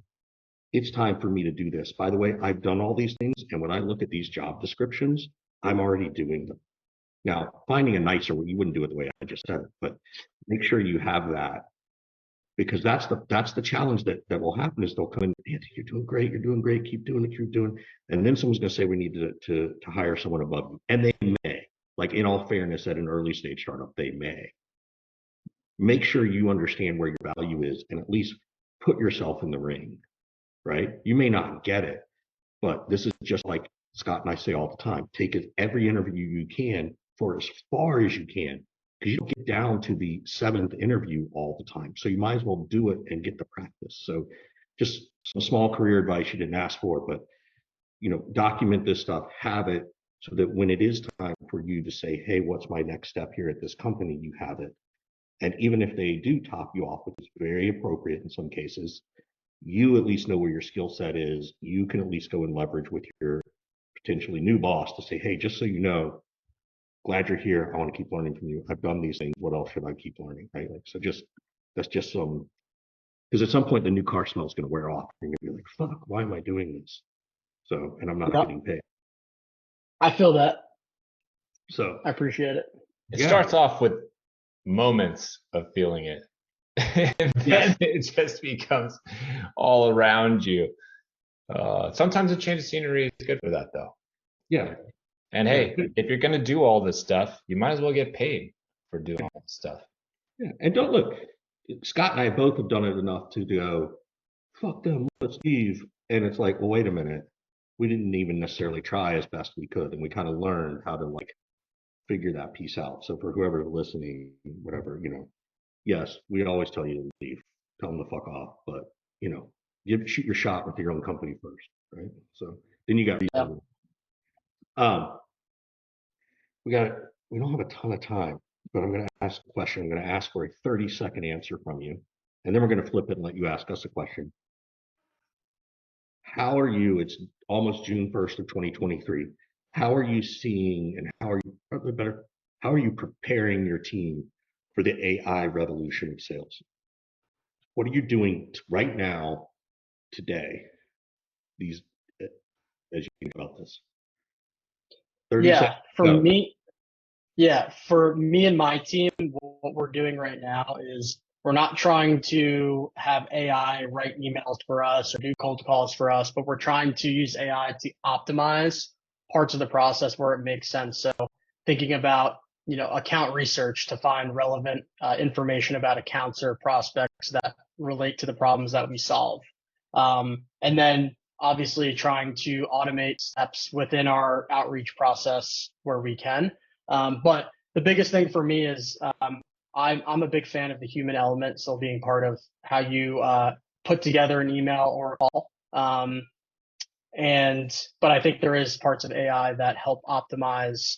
it's time for me to do this. By the way, I've done all these things, and when I look at these job descriptions, I'm already doing them. Now, finding a nicer way, you wouldn't do it the way I just said it, but make sure you have that, because that's the challenge that will happen is they'll come in, Anthony, you're doing great, keep doing it, keep doing it. And then someone's going to say we need to hire someone above you. And they may, like in all fairness, at an early stage startup, they may. Make sure you understand where your value is and at least put yourself in the ring, right? You may not get it, but this is just like Scott and I say all the time, take every interview you can for as far as you can, because you don't get down to the 7th interview all the time. So you might as well do it and get the practice. So just some small career advice you didn't ask for, but document this stuff, have it so that when it is time for you to say, hey, what's my next step here at this company, you have it. And even if they do top you off, which is very appropriate in some cases, you at least know where your skill set is. You can at least go and leverage with your potentially new boss to say, hey, just so you know, glad you're here. I want to keep learning from you. I've done these things. What else should I keep learning? Right? That's just some, because at some point the new car smell is going to wear off. You're going to be like, fuck, why am I doing this? So, and I'm not getting paid. I feel that. So I appreciate it. It starts off with moments of feeling it. And then it just becomes all around you. Sometimes a change of scenery is good for that, though. Yeah. And hey, if you're going to do all this stuff, you might as well get paid for doing all this stuff. Yeah. And don't look, Scott and I both have done it enough to go, fuck them, let's leave. And it's like, well, wait a minute. We didn't even necessarily try as best we could. And we kind of learned how to figure that piece out. So for whoever's listening, whatever, yes, we always tell you to leave, tell them to fuck off, but shoot your shot with your own company first, right? So then you got reason. We don't have a ton of time, but I'm going to ask a question. I'm going to ask for a 30-second answer from you, and then we're going to flip it and let you ask us a question. How are you? It's almost June 1st of 2023. How are you seeing, and how are you preparing your team for the AI revolution of sales? What are you doing right now, today, as you think about this? 30 seconds. For me and my team, what we're doing right now is we're not trying to have AI write emails for us or do cold calls for us, but we're trying to use AI to optimize parts of the process where it makes sense. So thinking about, account research to find relevant information about accounts or prospects that relate to the problems that we solve. And then obviously trying to automate steps within our outreach process where we can. But the biggest thing for me is I'm a big fan of the human element, so being part of how you put together an email or a call. But I think there is parts of AI that help optimize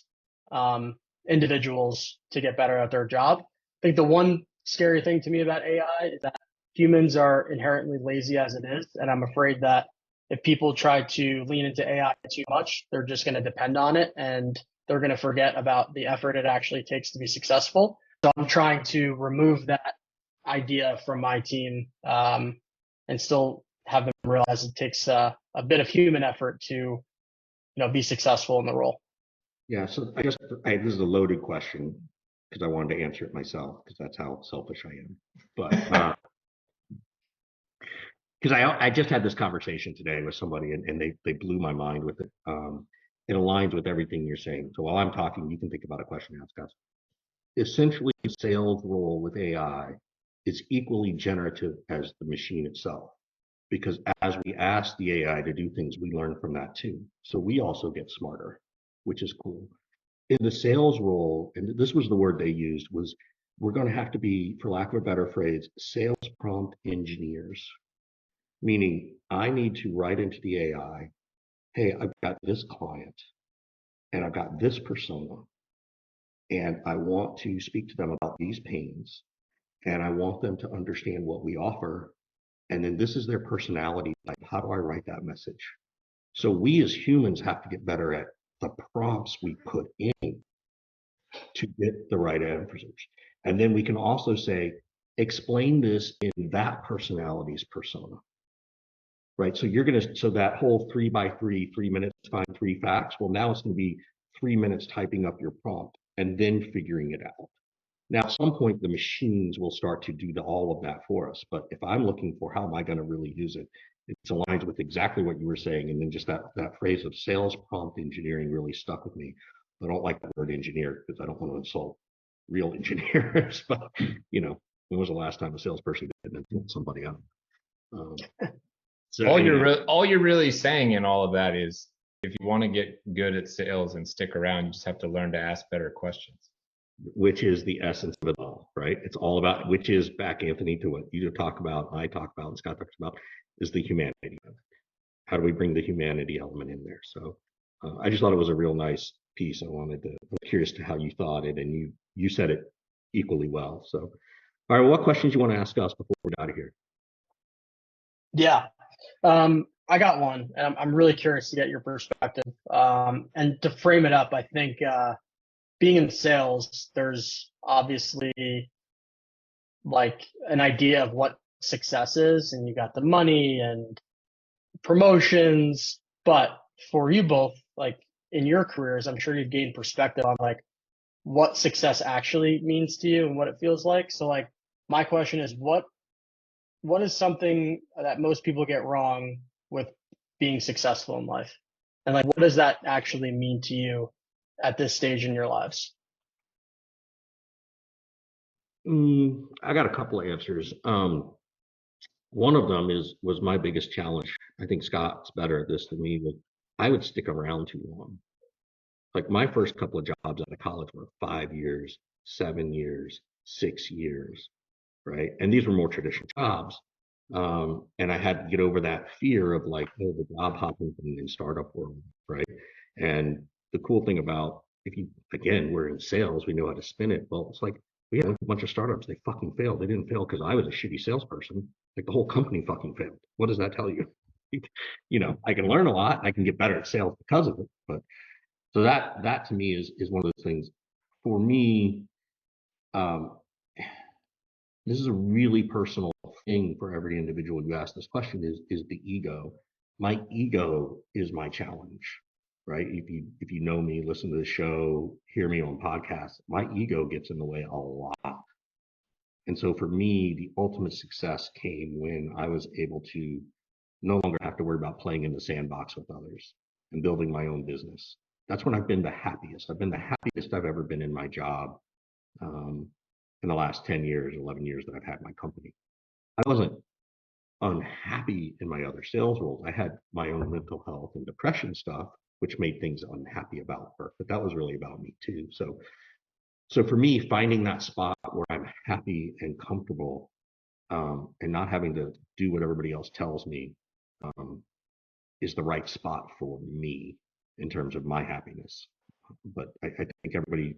individuals to get better at their job. I think the one scary thing to me about AI is that humans are inherently lazy as it is, and I'm afraid that if people try to lean into AI too much, they're just going to depend on it and they're going to forget about the effort it actually takes to be successful. So I'm trying to remove that idea from my team and still have them realize it takes a bit of human effort to, be successful in the role. Yeah. So I guess this is a loaded question because I wanted to answer it myself because that's how selfish I am. But because I just had this conversation today with somebody and they blew my mind with it. It aligns with everything you're saying. So while I'm talking, you can think about a question to ask us. Essentially, the sales role with AI is equally generative as the machine itself, because as we ask the AI to do things, we learn from that too. So we also get smarter, which is cool. In the sales role, and this was the word they used, was we're going to have to be, for lack of a better phrase, sales prompt engineers. Meaning I need to write into the AI, hey, I've got this client. and I've got this persona, and I want to speak to them about these pains, and I want them to understand what we offer. And then this is their personality. Like, how do I write that message? So we as humans have to get better at the prompts we put in to get the right answers. And then we can also say, explain this in that personality's persona. Right. So so that whole 3x3, 3 minutes, find 3 facts. Well, now it's going to be 3 minutes typing up your prompt and then figuring it out. Now, at some point, the machines will start to do all of that for us. But if I'm looking for how am I going to really use it, it's aligned with exactly what you were saying. And then just that phrase of sales prompt engineering really stuck with me. I don't like the word engineer because I don't want to insult real engineers. But, when was the last time a salesperson didn't insult somebody else? So all you're really saying in all of that is, if you want to get good at sales and stick around, you just have to learn to ask better questions. Which is the essence of it all, right? It's all about, which is back, Anthony, to what you talk about, I talk about, and Scott talks about, is the humanity. How do we bring the humanity element in there? So I just thought it was a real nice piece. I'm curious to how you thought it, and you said it equally well. So, all right, what questions you want to ask us before we're out of here? Yeah. I got one, and I'm really curious to get your perspective. And to frame it up, I think being in sales, there's obviously like an idea of what success is, and you got the money and promotions. But for you both, like in your careers, I'm sure you've gained perspective on like what success actually means to you and what it feels like. So like my question is, what is something that most people get wrong with being successful in life? And like, what does that actually mean to you at this stage in your lives? I got a couple of answers. One of them was my biggest challenge. I think Scott's better at this than me, but I would stick around too long. Like my first couple of jobs out of college were 5 years, 7 years, 6 years, right? And these were more traditional jobs. And I had to get over that fear of like, oh, the job hopping in startup world, right? And the cool thing about, we're in sales, we know how to spin it. Well, it's like, we had a bunch of startups, they fucking failed. They didn't fail because I was a shitty salesperson. Like the whole company fucking failed. What does that tell you? I can learn a lot. I can get better at sales because of it. But so that to me is one of those things. For me, this is a really personal thing for every individual you ask this question is the ego. My ego is my challenge, right? If you know me, listen to the show, hear me on podcasts, my ego gets in the way a lot. And so for me, the ultimate success came when I was able to no longer have to worry about playing in the sandbox with others and building my own business. That's when I've been the happiest. I've been the happiest I've ever been in my job in the last 10 years, 11 years that I've had my company. I wasn't unhappy in my other sales roles. I had my own mental health and depression stuff, which made things unhappy about work, but that was really about me too. So for me, finding that spot where I'm happy and comfortable and not having to do what everybody else tells me is the right spot for me in terms of my happiness. But I think everybody,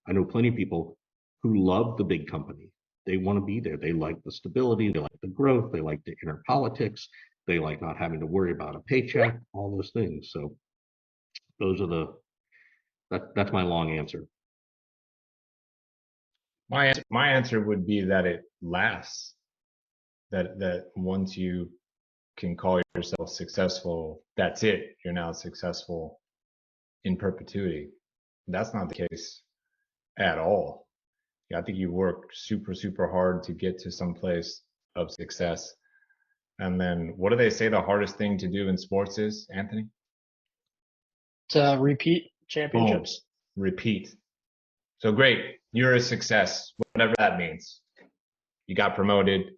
I know plenty of people who love the big company. They want to be there. They like the stability. They like the growth. They like the inner politics. They like not having to worry about a paycheck, all those things. So those are that's my long answer. My answer would be that it lasts. That once you can call yourself successful, that's it. You're now successful in perpetuity. That's not the case at all. I think you work super, super hard to get to some place of success. And then what do they say the hardest thing to do in sports is, Anthony? To repeat championships. Oh, repeat. So great. You're a success, whatever that means. You got promoted.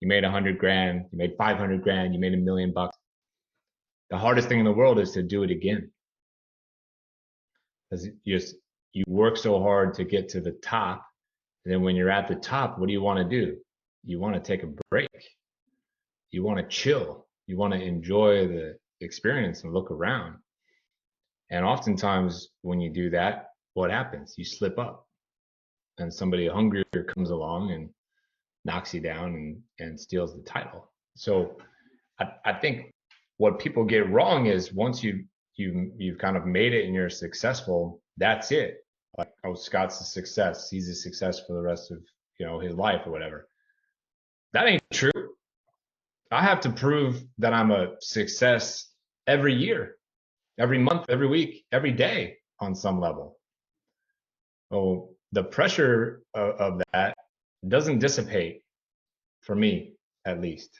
You made $100,000. You made $500,000. You made $1 million. The hardest thing in the world is to do it again. Because you work so hard to get to the top. And then when you're at the top, what do you want to do? You want to take a break. You want to chill. You want to enjoy the experience and look around. And oftentimes when you do that, what happens? You slip up, and somebody hungrier comes along and knocks you down and steals the title. So I think what people get wrong is once you've kind of made it and you're successful, that's it. Like, oh, Scott's a success. He's a success for the rest of, his life or whatever. That ain't true. I have to prove that I'm a success every year, every month, every week, every day on some level. Oh, the pressure of that doesn't dissipate, for me at least.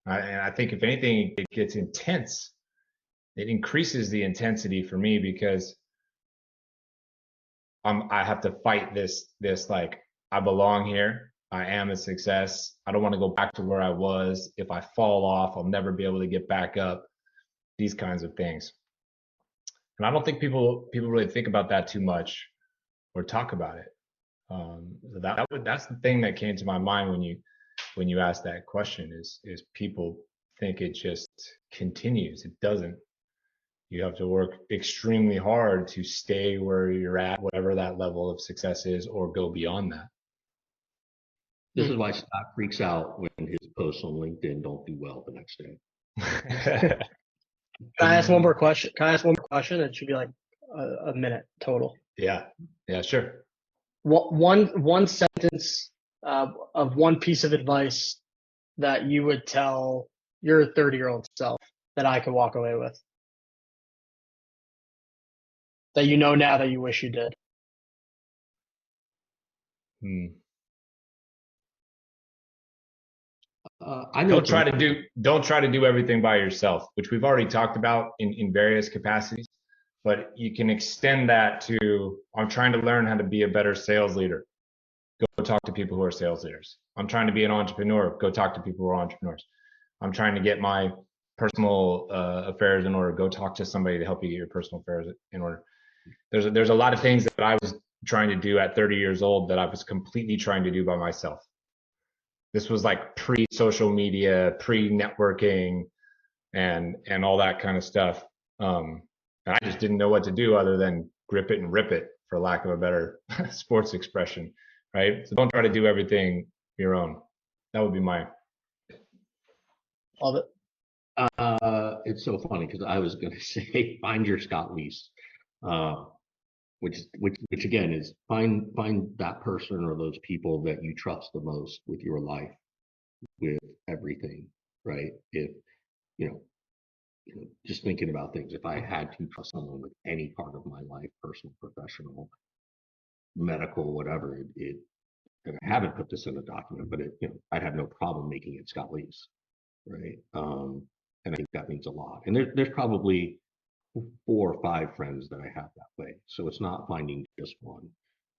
And I think if anything, it gets intense. It increases the intensity for me because I have to fight this like, I belong here. I am a success. I don't want to go back to where I was. If I fall off, I'll never be able to get back up. These kinds of things. And I don't think people really think about that too much or talk about it. That's the thing that came to my mind when you asked that question is people think it just continues. It doesn't. You have to work extremely hard to stay where you're at, whatever that level of success is, or go beyond that. This is why Scott freaks out when his posts on LinkedIn don't do well the next day. Can I ask one more question? It should be like a minute total. Yeah, sure. One sentence of one piece of advice that you would tell your 30-year-old self that I could walk away with, that you know now that you wish you did. Don't try to do everything by yourself, which we've already talked about in various capacities, but you can extend that to, I'm trying to learn how to be a better sales leader. Go talk to people who are sales leaders. I'm trying to be an entrepreneur. Go talk to people who are entrepreneurs. I'm trying to get my personal affairs in order. Go talk to somebody to help you get your personal affairs in order. There's a lot of things that I was trying to do at 30 years old that I was completely trying to do by myself. This was like pre-social media, pre-networking, and all that kind of stuff. And I just didn't know what to do other than grip it and rip it, for lack of a better sports expression, right? So don't try to do everything your own. That would be my. Love it. It's so funny because I was going to say find your Scott Leese, which again is find that person or those people that you trust the most with your life, with everything, right? If just thinking about things, if I had to trust someone with any part of my life, personal, professional, medical, whatever, and I haven't put this in a document, but I'd have no problem making it Scott Leese, right? And I think that means a lot. And there's probably 4 or 5 friends that I have that way. So it's not finding just one,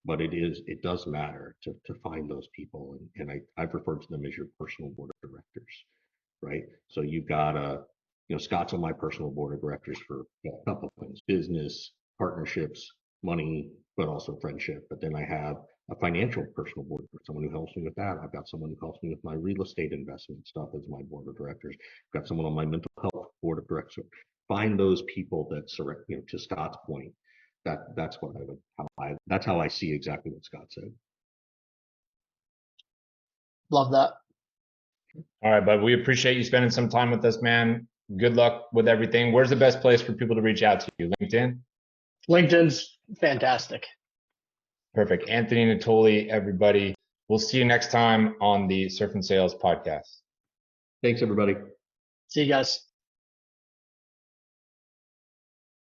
but it does matter to find those people. And I've referred to them as your personal board of directors, right? So you've got Scott's on my personal board of directors for a couple of things: business, partnerships, money, but also friendship. But then I have a financial personal board, someone who helps me with that. I've got someone who helps me with my real estate investment stuff as my board of directors. I've got someone on my mental health board of directors. So find those people that surround, to Scott's point, that's how I see exactly what Scott said. Love that. All right, bud. We appreciate you spending some time with us, man. Good luck with everything. Where's the best place for people to reach out to you? LinkedIn? LinkedIn's fantastic. Perfect. Anthony Natoli, everybody. We'll see you next time on the Surf and Sales podcast. Thanks, everybody. See you guys.